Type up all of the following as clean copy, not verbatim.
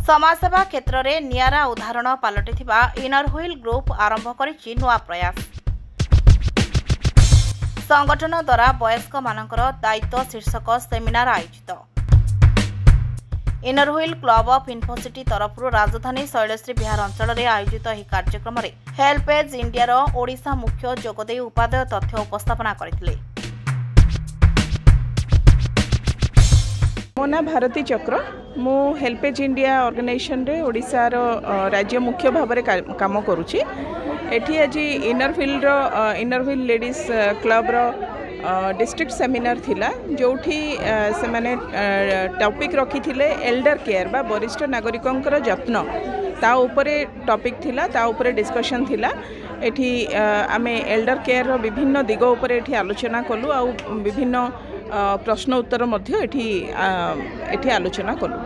समाजसेवा क्षेत्र में नियारा उदाहरण पलटिथिबा इनर व्हील ग्रुप आरंभ करिछि नुआ प्रयास। संगठन द्वारा वयस्क मानकर दायित्व शीर्षक सेमिनार आयोजित। Inner wheel club of Infocity तरफ राजधानी शैलश्री विहार अंचल में आयोजित यह कार्यक्रम में हेल्पेज इंडिया ओडिशा मुख्य जोगदे उपादेय तथ्य उपस्थापना करथिले। मो ना भारती चक्र मु हेल्पेज इंडिया ऑर्गेनाइजेशन रे ओडिशा रो राज्य मुख्य भाव में काम करुछि। एठी आज इनर व्हील लेडीज क्लब रो डिस्ट्रिक्ट सेमिनार थिला जोठी से माने टॉपिक रखी थिले एल्डर केयर बा वरिष्ठ नागरिकंकर जत्न ता उपरे टॉपिक थिला ता उपरे डिस्कशन थिला। एठी आमे एल्डर केयर रो विभिन्न दिग उपरे एठी आलोचना कलु आ विभिन्न प्रश्न उत्तर मध्य एठी आलोचना कलु।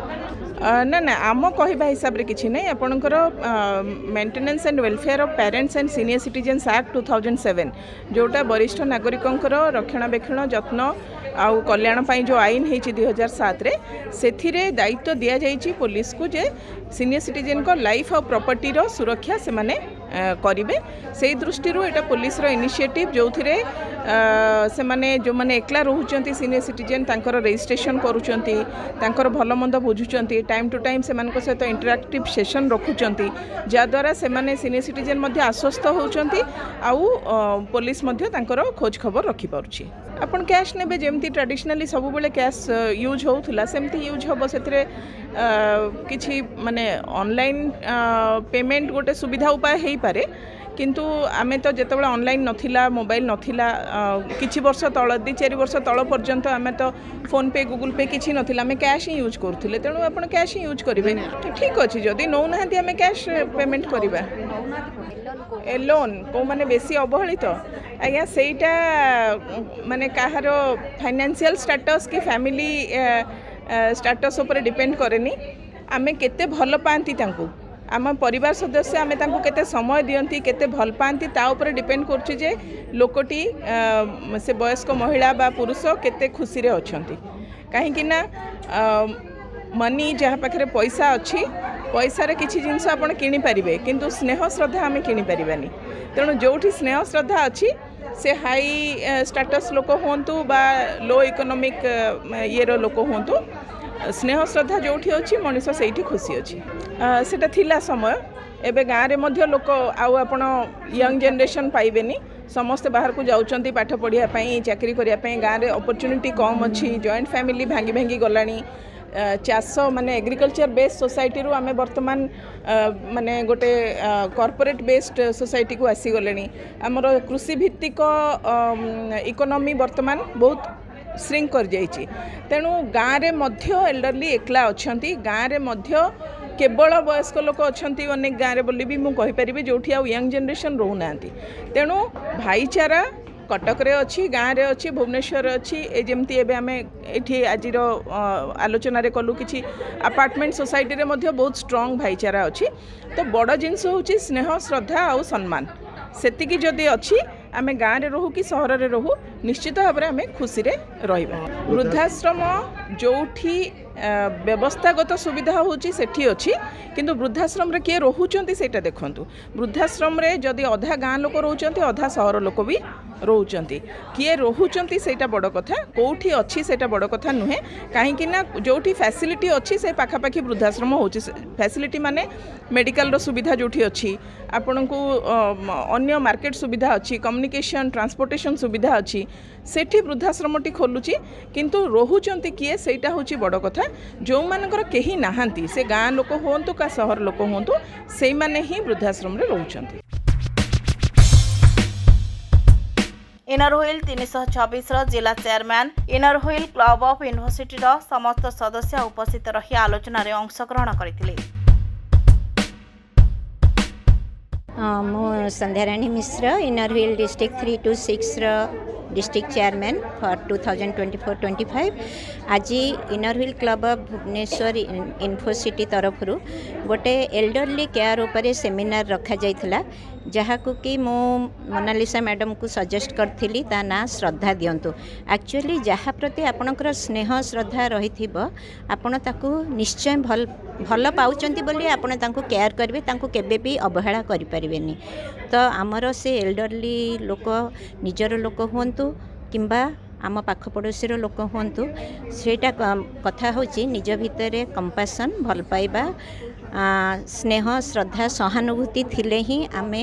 ना ना आम कहवा हिसाब रे किछि नै आपनकर maintenance and welfare of parents and senior citizens act 2007 जोटा वरिष्ठ नागरिकंकर रक्षणाबेक्षण जत्न आउ कल्याण पाई जो आईन होती 2007 रे सेथिरे दायित्व दिया जाइछि पुलिस को जे सीनियर सिटीजन को लाइफ और प्रॉपर्टी रो सुरक्षा से माने करिवे। से दृष्टि एटा पुलिस रो इनिशिएटिव जो थिरे से माने जो माने एकला रहउचंती सीनियर सिटीजन तांकर रजिस्ट्रेशन करूचंती तांकर भलो मंद बुझुचंती टाइम टू टाइम से मानको सहित इंटरैक्टिव सेशन रखुचंती जा द्वारा से माने सीनियर सिटीजन मध्ये आश्वस्त होउचंती आउ पुलिस मध्ये तांकर खोज खबर रखि पारुछि। अपन कैश नेबे जेमती ट्रेडिशनली सब बेले कैश यूज होउथला सेमती यूज होबो सेतरे किछि माने ऑनलाइन पेमेंट गोटे सुविधा उपाय हेई पारे किंतु आमे तो जेतेबेले ऑनलाइन नथिला मोबाइल नथिला किछि वर्ष तळ 2-4 वर्ष तळ पर्यंत आमे तो फोन पे गूगल पे किछि नथिला आमे कैश ही यूज करथुले तेणु आपण कैश ही यूज करिवे। ठीक अछि जदी नौ नाहंती आमे कैश पेमेंट करिबा। ए लोन को माने बेसी अवहेलित आज्ञा सेटा माने काहारो फाइनेंशियल स्टेटस की फैमिली स्टेटस ऊपर डिपेंड करेनी आमे केते भल पांती तांकू आम परिवार सदस्य आमे तांकू केते समय दियंती केते भल पांती ता ऊपर डिपेंड करछि जे लोकटी से वयस्क महिला बा पुरुष केते खुशी रे अछंती काहे कि ना मनी जहाँ पाखरे पैसा अच्छी पैसा रे किछि जिंस आपण किनि परिबे किंतु स्नेह श्रद्धा आमे किनि परिबानी। तेणु जोठी स्नेह श्रद्धा अच्छी से हाई स्टेटस लोक होंतु बा लो इकोनॉमिक येरो लोक होंतु स्नेह श्रद्धा जोठी अच्छी मनीष से खुशी अच्छी सेटा थिला समय एबे गाँव में मध्य लोक आउ आपण यंग जनरेशन पाइबेनी समस्ते बाहर को जाउचंती पाठ पढ़िया पई चाकरी करिया पई गाँव में अपॉर्चुनिटी कम अच्छी जॉइंट फैमिली भांगी भांगी गलानी चाष माने एग्रीकल्चर बेस्ड सोसाइटी रू आमे वर्तमान माने गोटे कॉर्पोरेट बेस्ड सोसाइटी को आसी गलेनी हमर कृषि भित्तिक इकोनॉमी वर्तमान बहुत श्रिंक कर जाइछि। तेणु गाँव में मध्य एल्डरली एकला अछंती गाँव में मध्य केवल वयस्क लोक अछंती अनेक गाँव में बोली भी मु कहि परिबे जोठी आ यंग जनरेशन रहू नांती। तेणु भाईचारा कटक रे अच्छी गाँव रे अच्छी भुवनेश्वर अच्छी ए जेमती एबे आमे एठी आजिर आलोचना रे कलु किछि अपार्टमेंट सोसाइटी रे मध्य बहुत स्ट्रांग भाईचारा अच्छी। तो बड़ जिनस होछि स्नेह श्रद्धा और सम्मान सेतिकी जदि अच्छी आमे गाँव रे रहू कि सहर रे रहू निश्चित भाव में आमे खुशी रे रहिबा। वृद्धाश्रम जोठी व्यवस्थागत सुविधा होची सेठी अच्छी किंतु वृद्धाश्रम रे किए रोहुचंती सेटा देखंतु वृद्धाश्रम रे जदि अधा गाँ लोक रोहुचंती अधा सहर लोक भी रोहुचंती किए रोहुचंती सेटा बड़ कथा कोठी अच्छी सेटा बड़ कथा नुहे कहीं ना जोठी फैसिलिटी अच्छी से पाखापाखी वृद्धाश्रम होची फैसिलिटी माने मेडिकल रो सुविधा जोठी अच्छी आपण को अन्य मार्केट सुविधा अच्छी कम्युनिकेशन ट्रांसपोर्टेशन सुविधा अच्छी सेठी वृद्धाश्रमटी खोलुची किंतु रोहुचंती किए सेटा होची बड़ कथा जो मानकर केही नाहांती से गाँ लोक होंतु का सहर लोक होंतु से माने ही वृद्धाश्रम रे रोहुचंती। इनर व्हील 326 जिला chairman inner wheel club of Infocity समस्त सदस्य उपस्थित रही आलोचना रे अंशग्रहण करथिले। मो Sandhyarani Mishra inner wheel district 326 district chairman for 2024-25 आज inner wheel club of Bhubaneswar Infocity तरफ गोटे एल्डरली केयर उपरे सेमिनार रखा जाइथिला जहाँकु कि मो मोनालिसा मैडम को सजेस्ट करथिली ता ना श्रद्धा दियंतु एक्चुअली जहाँ प्रति आपणकर स्नेह श्रद्धा रही आपण ताकू निश्चय भल पाउचंती बोली आपण तांको केयर करेंगे तांको केबे भी अवहेला करि परिबेनी तो आमर से एल्डरली लोक निजर लोक हुंतु किंबा आम पाख पड़ोसी लोक हुंतु सेटा कथा होची निज भितरे कंपैशन भल पाइबा स्नेह श्रद्धा सहानुभूति थिले ही आमे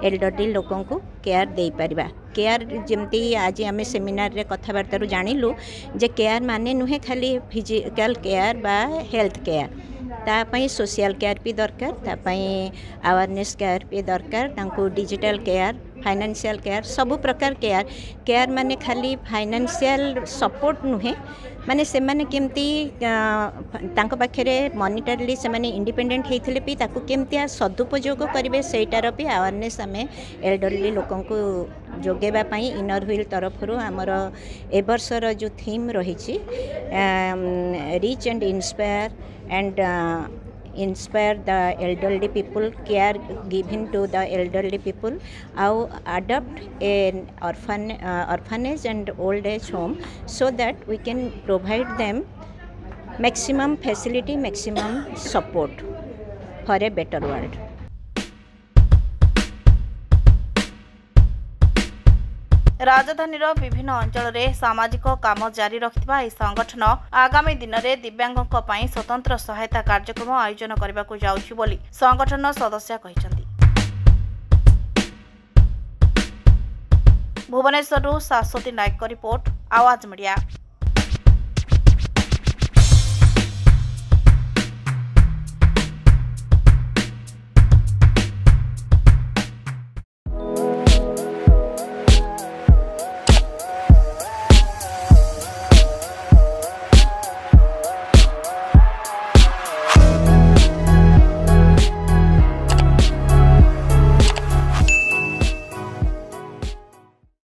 एल्डरली लोकों को केयर दे पारिबा केयर जमती आज आम सेमिनार रे कथबार्ता जानिलु जे केयर माने नुहे खाली फिजिकल केयर बा हेल्थ केयर तापाई सोशल केयर भी दरकार तापाई अवेयरनेस केयर भी दरकार तांको डिजिटल केयर फाइनेंशियल केयर सबु प्रकार केयर माने खाली फाइनेंशियल सपोर्ट नुहे माने से माने केमती तांको पाखरे मॉनिटरली से माने इंडिपेंडेंट हेथिले भी ताको केमती सदुपयोग करिवे सेटार भी अवेयरनेस आमे एल्डरली लोकों को जोगेबा पाई इनर व्हील तरफरु हमर ए वर्षर जो थीम रही reach and inspire the elderly people, care given to the elderly people, how adopt an orphanage and old age home so that we can provide them maximum facility, maximum support for a better world. राजधानीर विभिन्न अंचल में सामाजिक काम जारी रखिथिबा एही संगठन आगामी दिन में दिव्यांगों पई स्वतंत्र सहायता कार्यक्रम आयोजन करने को जाउछि बोली संगठन सदस्य कहिसंती। भुवनेश्वर शाश्वती नायक रिपोर्ट आवाज मीडिया।